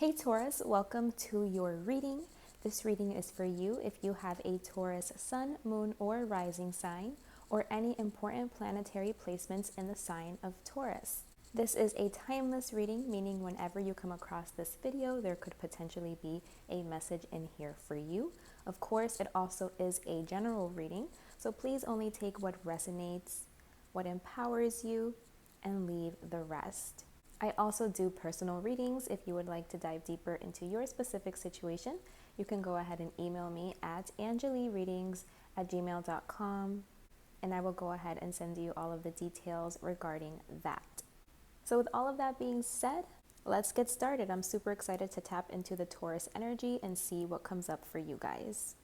Hey Taurus, welcome to your reading. This reading is for you if you have a Taurus sun, moon, or rising sign, or any important planetary placements in the sign of Taurus. This is a timeless reading, meaning whenever you come across this video, there could potentially be a message in here for you. Of course, it also is a general reading, so please only take what resonates, what empowers you, and leave the rest. I also do personal readings. If you would like to dive deeper into your specific situation, you can go ahead and email me at angelireadings@gmail.com, and I will go ahead and send you all of the details regarding that. So with all of that being said, let's get started. I'm super excited to tap into the Taurus energy and see what comes up for you guys.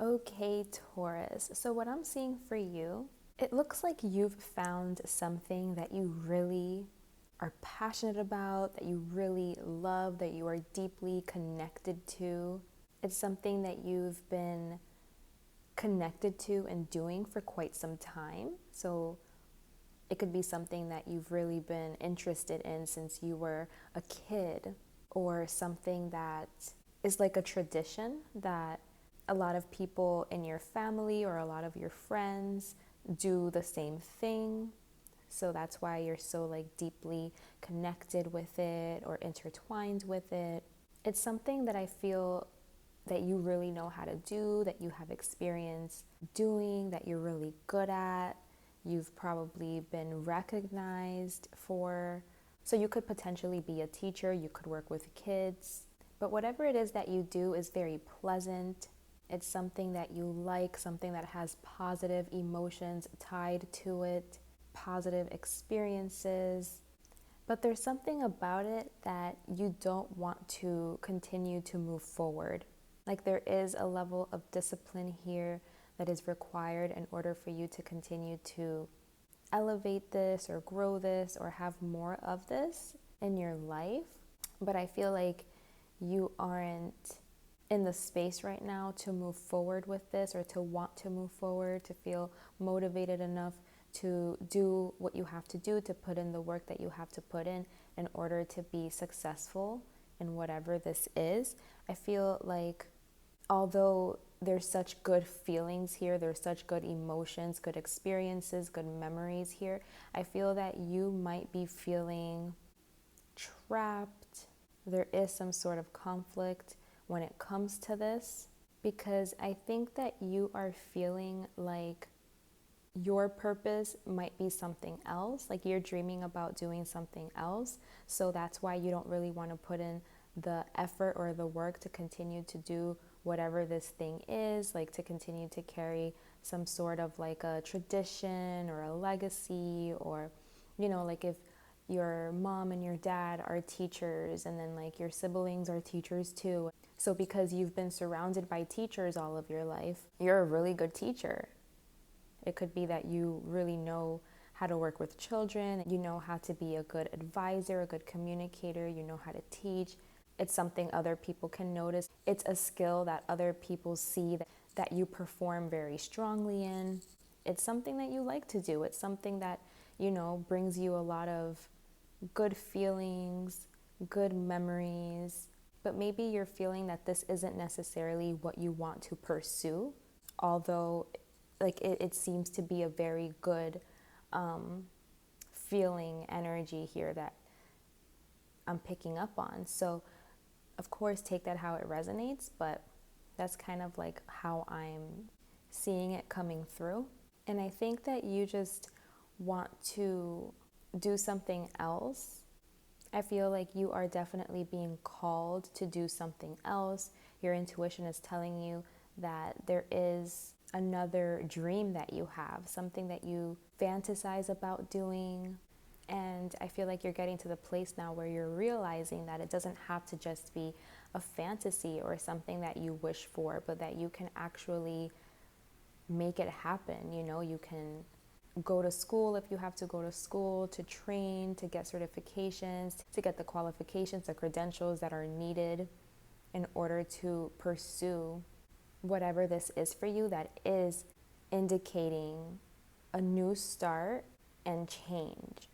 Okay, Taurus. So what I'm seeing for you, it looks like you've found something that you really are passionate about, that you really love, that you are deeply connected to. It's something that you've been connected to and doing for quite some time. So it could be something that you've really been interested in since you were a kid, or something that is like a tradition that a lot of people in your family or a lot of your friends do the same thing. So that's why you're so like deeply connected with it or intertwined with it. It's something that I feel that you really know how to do, that you have experience doing, that you're really good at. You've probably been recognized for. So you could potentially be a teacher, you could work with kids. But whatever it is that you do is very pleasant. It's something that you like, something that has positive emotions tied to it, positive experiences. But there's something about it that you don't want to continue to move forward. Like there is a level of discipline here that is required in order for you to continue to elevate this or grow this or have more of this in your life. But I feel like you aren't in the space right now to move forward with this, or to want to move forward, to feel motivated enough to do what you have to do, to put in the work that you have to put in order to be successful in whatever this is. I feel like although there's such good feelings here, there's such good emotions, good experiences, good memories here, I feel that you might be feeling trapped. There is some sort of conflict when it comes to this, because I think that you are feeling like your purpose might be something else, like you're dreaming about doing something else. So that's why you don't really want to put in the effort or the work to continue to do whatever this thing is, like to continue to carry some sort of like a tradition or a legacy, or, you know, like if your mom and your dad are teachers and then like your siblings are teachers too. So because you've been surrounded by teachers all of your life, you're a really good teacher. It could be that you really know how to work with children, you know how to be a good advisor, a good communicator, you know how to teach. It's something other people can notice. It's a skill that other people see that you perform very strongly in. It's something that you like to do. It's something that, you know, brings you a lot of good feelings, good memories. But maybe you're feeling that this isn't necessarily what you want to pursue, although like it seems to be a very good feeling energy here that I'm picking up on. So of course take that how it resonates, but that's kind of like how I'm seeing it coming through. And I think that you just want to do something else. I feel like you are definitely being called to do something else. Your intuition is telling you that there is another dream that you have, something that you fantasize about doing. And I feel like you're getting to the place now where you're realizing that it doesn't have to just be a fantasy or something that you wish for, but that you can actually make it happen. You know, you can go to school if you have to go to school, to train, to get certifications, to get the qualifications, the credentials that are needed in order to pursue whatever this is for you that is indicating a new start and change.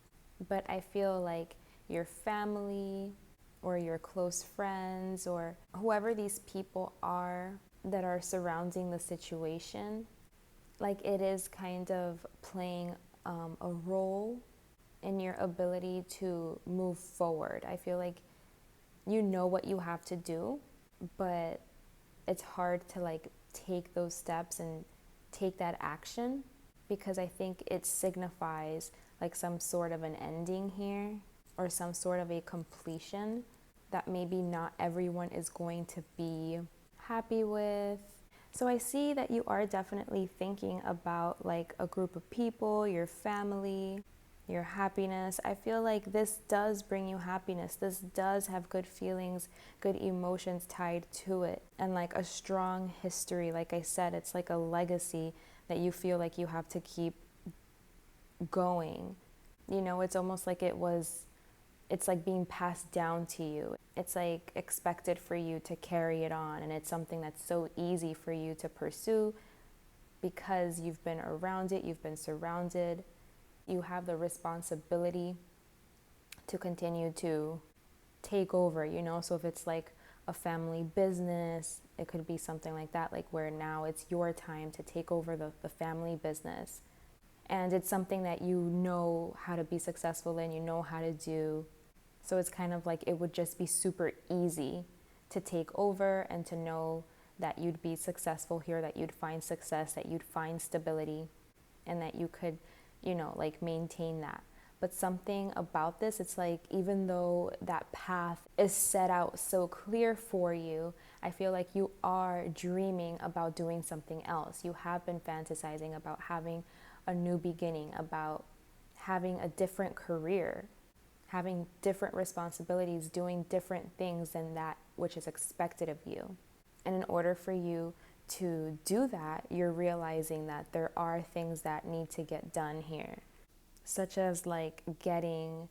But I feel like your family or your close friends or whoever these people are that are surrounding the situation, like it is kind of playing a role in your ability to move forward. I feel like you know what you have to do, but it's hard to like take those steps and take that action because I think it signifies like some sort of an ending here or some sort of a completion that maybe not everyone is going to be happy with. So I see that you are definitely thinking about like a group of people, your family, your happiness. I feel like this does bring you happiness. This does have good feelings, good emotions tied to it, and like a strong history. Like I said, it's like a legacy that you feel like you have to keep going. You know, it's almost like it's like being passed down to you. It's like expected for you to carry it on, and it's something that's so easy for you to pursue because you've been around it, you've been surrounded. You have the responsibility to continue to take over, you know? So if it's like a family business, it could be something like that, like where now it's your time to take over the family business. And it's something that you know how to be successful in, you know how to do. So it's kind of like it would just be super easy to take over and to know that you'd be successful here, that you'd find success, that you'd find stability, and that you could, you know, like maintain that. But something about this, it's like even though that path is set out so clear for you, I feel like you are dreaming about doing something else. You have been fantasizing about having a new beginning, about having a different career, having different responsibilities, doing different things than that which is expected of you. And in order for you to do that, you're realizing that there are things that need to get done here, such as like getting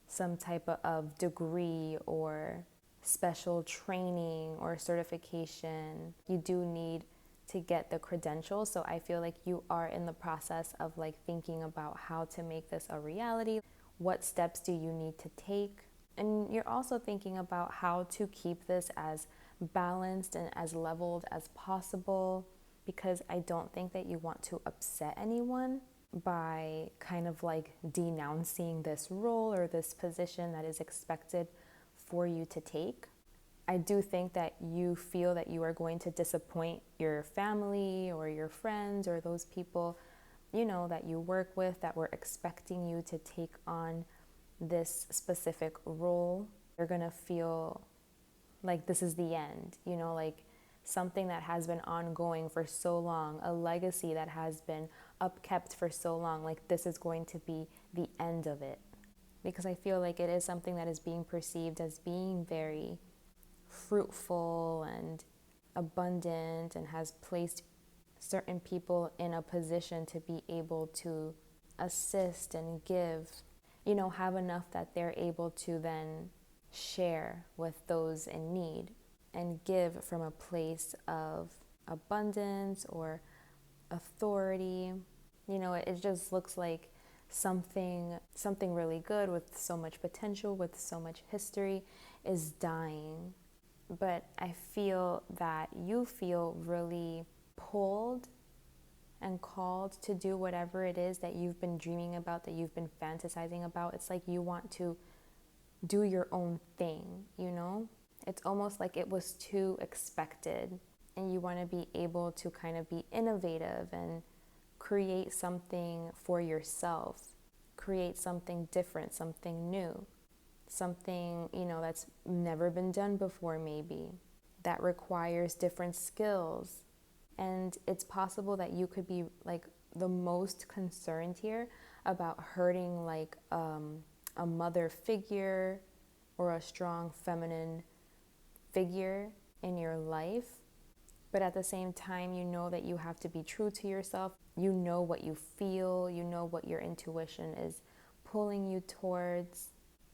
some type of degree or special training or certification. You do need to get the credentials. So I feel like you are in the process of like thinking about how to make this a reality. What steps do you need to take? And you're also thinking about how to keep this as balanced and as leveled as possible, because I don't think that you want to upset anyone by kind of like denouncing this role or this position that is expected for you to take. I do think that you feel that you are going to disappoint your family or your friends or those people, you know, that you work with that were expecting you to take on this specific role. You're going to feel like this is the end, you know, like something that has been ongoing for so long, a legacy that has been upkept for so long, like this is going to be the end of it. Because I feel like it is something that is being perceived as being very fruitful and abundant and has placed certain people in a position to be able to assist and give, you know, have enough that they're able to then share with those in need and give from a place of abundance or authority. You know, it just looks like something really good with so much potential, with so much history is dying. But I feel that you feel really pulled and called to do whatever it is that you've been dreaming about, that you've been fantasizing about. It's like you want to do your own thing, you know? It's almost like it was too expected, and you want to be able to kind of be innovative and create something for yourself, create something different, something new, something, that's never been done before, maybe, that requires different skills. And it's possible that you could be like the most concerned here about hurting like a mother figure or a strong feminine figure in your life. But at the same time, you know that you have to be true to yourself. You know what you feel. You know what your intuition is pulling you towards.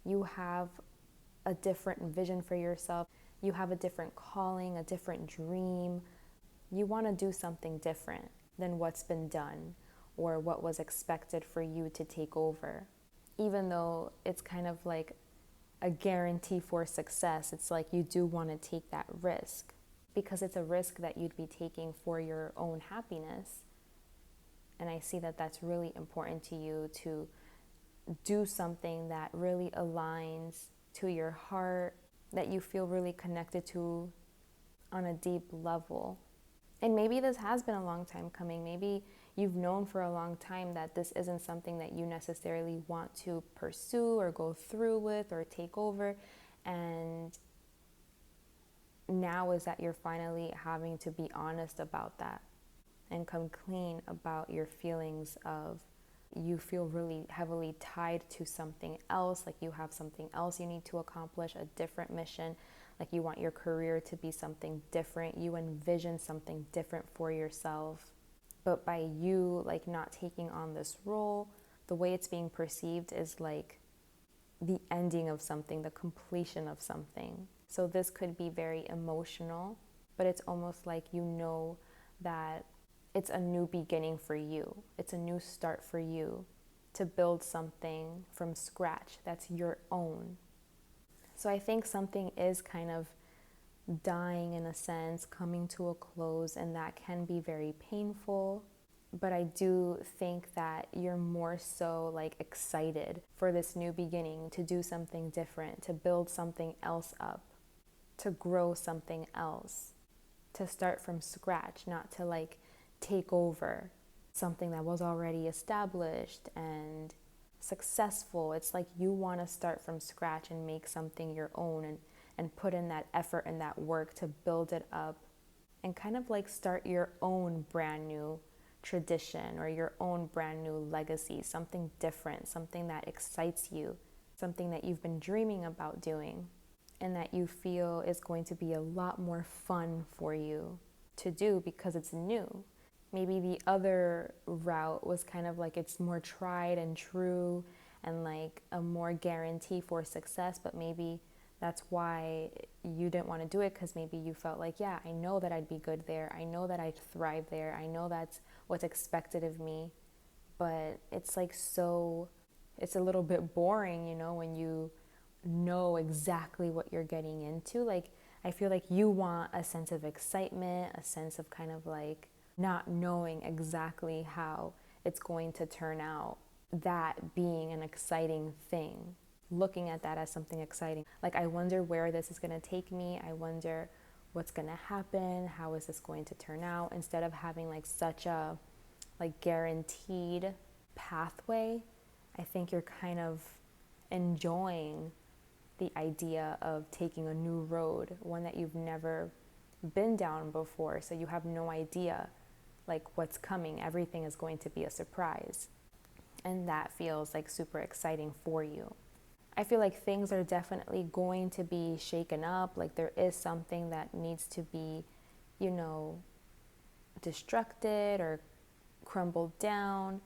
You have a different vision for yourself. You have a different calling, a different dream. You want to do something different than what's been done or what was expected for you to take over. Even though it's kind of like a guarantee for success, it's like you do want to take that risk because it's a risk that you'd be taking for your own happiness. And I see that that's really important to you, to do something that really aligns to your heart, that you feel really connected to on a deep level. And maybe this has been a long time coming. Maybe you've known for a long time that this isn't something that you necessarily want to pursue or go through with or take over. And now is that you're finally having to be honest about that and come clean about your feelings of you feel really heavily tied to something else, like you have something else you need to accomplish, a different mission, like you want your career to be something different, you envision something different for yourself. But by you like not taking on this role, the way it's being perceived is like the ending of something, the completion of something. So this could be very emotional, but it's almost like you know that it's a new beginning for you. It's a new start for you to build something from scratch that's your own. So I think something is kind of dying in a sense, coming to a close, and that can be very painful. But I do think that you're more so like excited for this new beginning, to do something different, to build something else up, to grow something else, to start from scratch, not to like take over something that was already established and successful. It's like you want to start from scratch and make something your own and put in that effort and that work to build it up and kind of like start your own brand new tradition or your own brand new legacy, something different, something that excites you, something that you've been dreaming about doing and that you feel is going to be a lot more fun for you to do because it's new. Maybe the other route was kind of like it's more tried and true and like a more guarantee for success, but maybe that's why you didn't want to do it because maybe you felt like, yeah, I know that I'd be good there. I know that I'd thrive there. I know that's what's expected of me. But it's like it's a little bit boring, when you know exactly what you're getting into. Like, I feel like you want a sense of excitement, a sense of kind of like not knowing exactly how it's going to turn out, that being an exciting thing, looking at that as something exciting. Like, I wonder where this is going to take me. I wonder what's going to happen. How is this going to turn out? Instead of having like such a like guaranteed pathway, I think you're kind of enjoying the idea of taking a new road, one that you've never been down before. So you have no idea like what's coming. Everything is going to be a surprise. And that feels like super exciting for you. I feel like things are definitely going to be shaken up. Like there is something that needs to be, destructed or crumbled down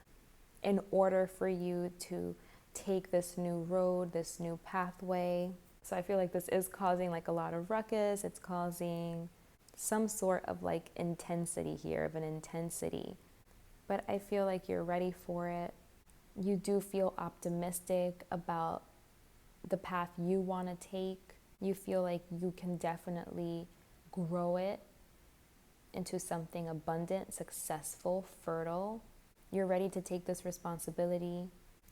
in order for you to take this new road, this new pathway. So I feel like this is causing like a lot of ruckus. It's causing some sort of like intensity here, of an intensity. But I feel like you're ready for it. You do feel optimistic about the path you want to take. You feel like you can definitely grow it into something abundant, successful, fertile. You're ready to take this responsibility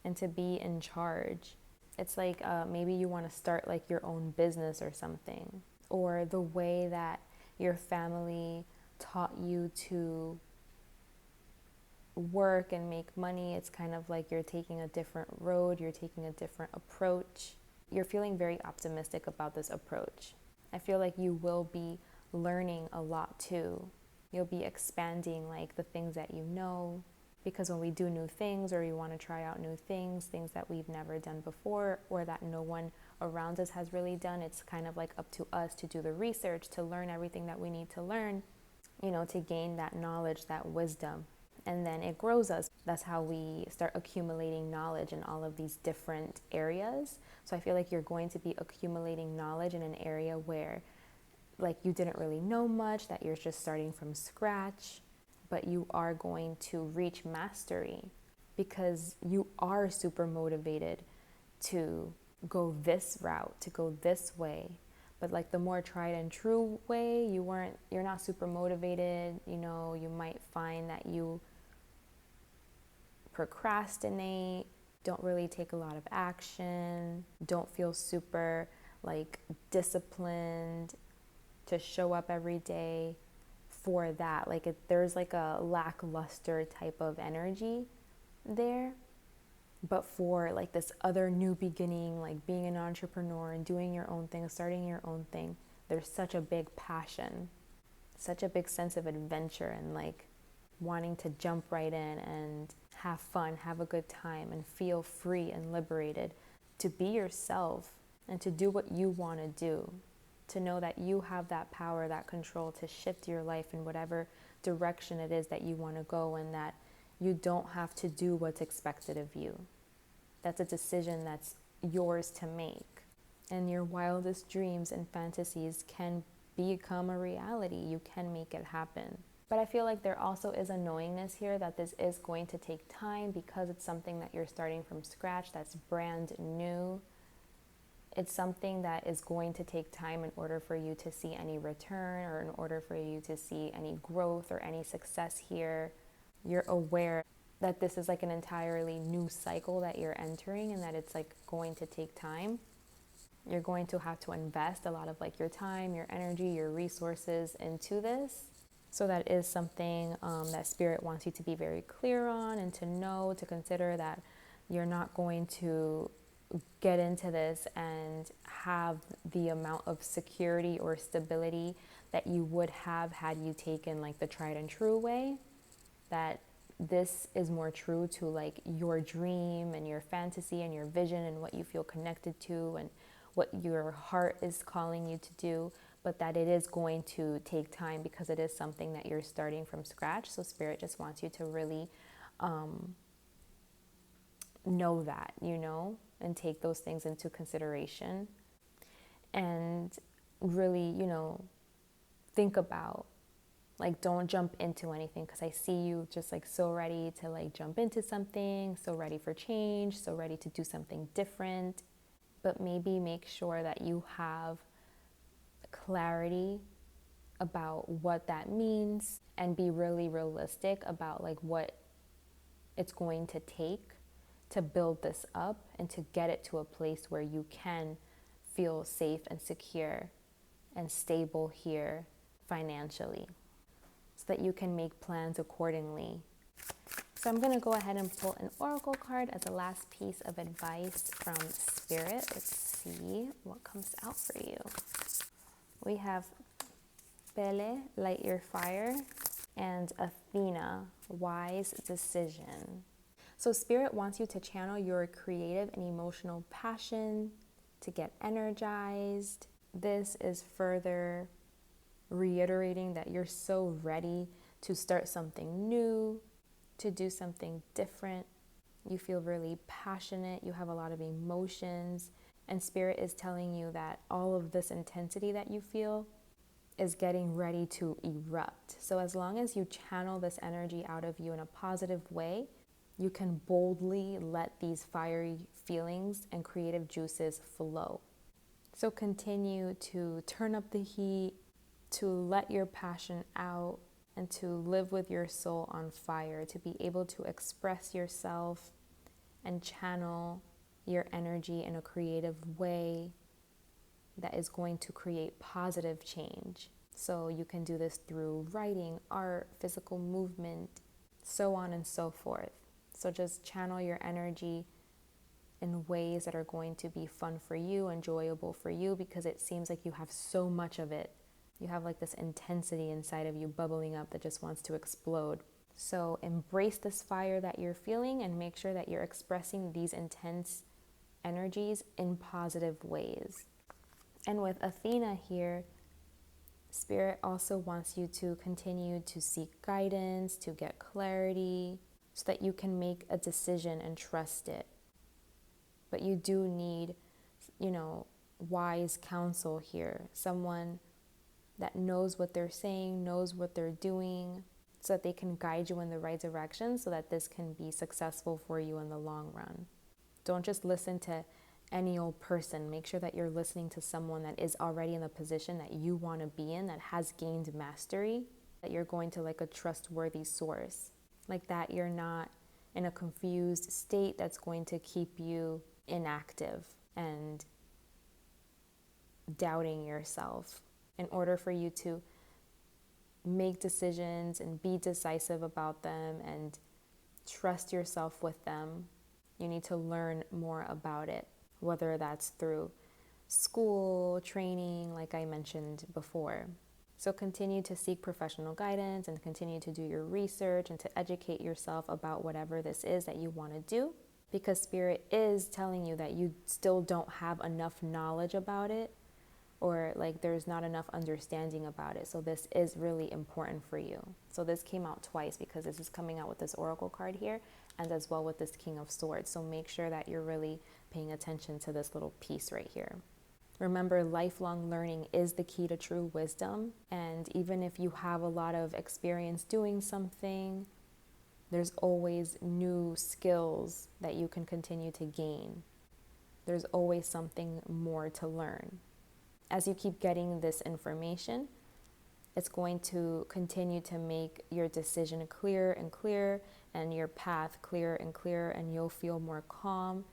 and to be in charge. It's like maybe you want to start like your own business or something, or the way that your family taught you to work and make money. It's kind of like you're taking a different road, you're taking a different approach. You're feeling very optimistic about this approach. I feel like you will be learning a lot too. You'll be expanding like the things that you know, because when we do new things or we want to try out new things, things that we've never done before or that no one around us has really done, it's kind of like up to us to do the research, to learn everything that we need to learn, you know, to gain that knowledge, that wisdom. And then it grows us. That's how we start accumulating knowledge in all of these different areas. So I feel like you're going to be accumulating knowledge in an area where like you didn't really know much, that you're just starting from scratch, but you are going to reach mastery because you are super motivated to go this route, to go this way. But like the more tried and true way, you're not super motivated. You know, you might find that you procrastinate, don't really take a lot of action, don't feel super like disciplined to show up every day for that. Like there's like a lackluster type of energy there. But for like this other new beginning, like being an entrepreneur and doing your own thing, starting your own thing, there's such a big passion, such a big sense of adventure and like wanting to jump right in and have fun, have a good time and feel free and liberated to be yourself and to do what you want to do, to know that you have that power, that control to shift your life in whatever direction it is that you want to go, and that you don't have to do what's expected of you. That's a decision that's yours to make. And your wildest dreams and fantasies can become a reality. You can make it happen. But I feel like there also is a knowingness here that this is going to take time because it's something that you're starting from scratch, that's brand new. It's something that is going to take time in order for you to see any return or in order for you to see any growth or any success here. You're aware that this is like an entirely new cycle that you're entering and that it's like going to take time. You're going to have to invest a lot of like your time, your energy, your resources into this. So that is something that Spirit wants you to be very clear on and to know, to consider that you're not going to get into this and have the amount of security or stability that you would have had you taken like the tried and true way. That this is more true to like your dream and your fantasy and your vision and what you feel connected to and what your heart is calling you to do, but that it is going to take time because it is something that you're starting from scratch. So Spirit just wants you to really know that, you know, and take those things into consideration and really, you know, think about, like, don't jump into anything, because I see you just like so ready to like jump into something, so ready for change, so ready to do something different. But maybe make sure that you have clarity about what that means and be really realistic about like what it's going to take to build this up and to get it to a place where you can feel safe and secure and stable here financially, so that you can make plans accordingly. So I'm going to go ahead and pull an oracle card as a last piece of advice from Spirit. Let's see what comes out for you. We have Pele, light your fire, and Athena, wise decision. So Spirit wants you to channel your creative and emotional passion to get energized. This is further reiterating that you're so ready to start something new, to do something different. You feel really passionate, you have a lot of emotions, and Spirit is telling you that all of this intensity that you feel is getting ready to erupt. So as long as you channel this energy out of you in a positive way, you can boldly let these fiery feelings and creative juices flow. So continue to turn up the heat, to let your passion out, and to live with your soul on fire, to be able to express yourself and channel your energy in a creative way that is going to create positive change. So you can do this through writing, art, physical movement, so on and so forth. So just channel your energy in ways that are going to be fun for you, enjoyable for you, because it seems like you have so much of it. You have like this intensity inside of you bubbling up that just wants to explode. So embrace this fire that you're feeling and make sure that you're expressing these intense energies in positive ways. And with Athena here, Spirit also wants you to continue to seek guidance, to get clarity, so that you can make a decision and trust it. But you do need, wise counsel here. Someone that knows what they're saying, knows what they're doing, so that they can guide you in the right direction so that this can be successful for you in the long run. Don't just listen to any old person. Make sure that you're listening to someone that is already in the position that you want to be in, that has gained mastery, that you're going to like a trustworthy source. Like that you're not in a confused state that's going to keep you inactive and doubting yourself. In order for you to make decisions and be decisive about them and trust yourself with them, you need to learn more about it, whether that's through school, training, like I mentioned before. So continue to seek professional guidance and continue to do your research and to educate yourself about whatever this is that you want to do, because Spirit is telling you that you still don't have enough knowledge about it, or like there's not enough understanding about it. So this is really important for you. So this came out twice because this is coming out with this Oracle card here and as well with this King of Swords. So make sure that you're really paying attention to this little piece right here. Remember, lifelong learning is the key to true wisdom. And even if you have a lot of experience doing something, there's always new skills that you can continue to gain. There's always something more to learn. As you keep getting this information, it's going to continue to make your decision clearer and clearer and your path clearer and clearer, and you'll feel more calm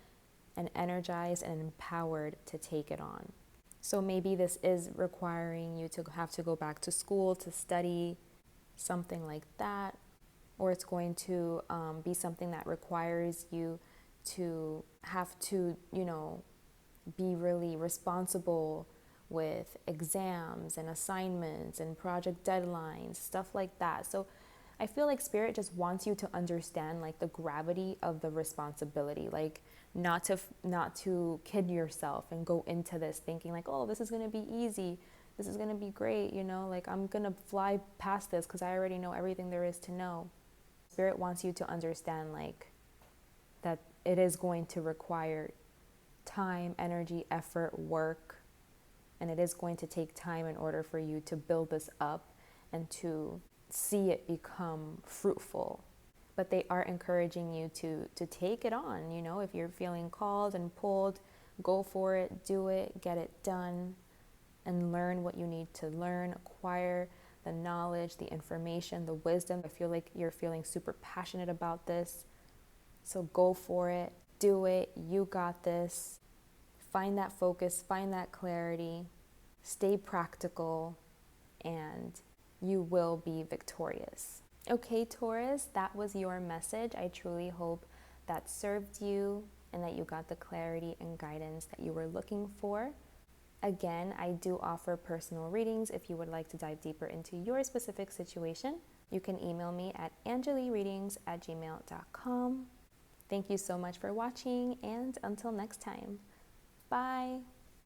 and energized and empowered to take it on. So maybe this is requiring you to have to go back to school to study something like that, or it's going to be something that requires you to have to, be really responsible with exams and assignments and project deadlines, stuff like that. So I feel like Spirit just wants you to understand like the gravity of the responsibility, like not to kid yourself and go into this thinking like, oh, this is going to be easy, this is going to be great, like I'm going to fly past this because I already know everything there is to know. Spirit wants you to understand like that it is going to require time, energy, effort, work, and it is going to take time in order for you to build this up and to see it become fruitful. But they are encouraging you to take it on. If you're feeling called and pulled, go for it, do it, get it done, and learn what you need to learn, acquire the knowledge, the information, the wisdom. I feel like you're feeling super passionate about this. So go for it, do it, you got this. Find that focus, find that clarity, stay practical, and you will be victorious. Okay, Taurus, that was your message. I truly hope that served you and that you got the clarity and guidance that you were looking for. Again, I do offer personal readings. If you would like to dive deeper into your specific situation, you can email me at angelireadings@gmail.com. Thank you so much for watching, and until next time. Bye.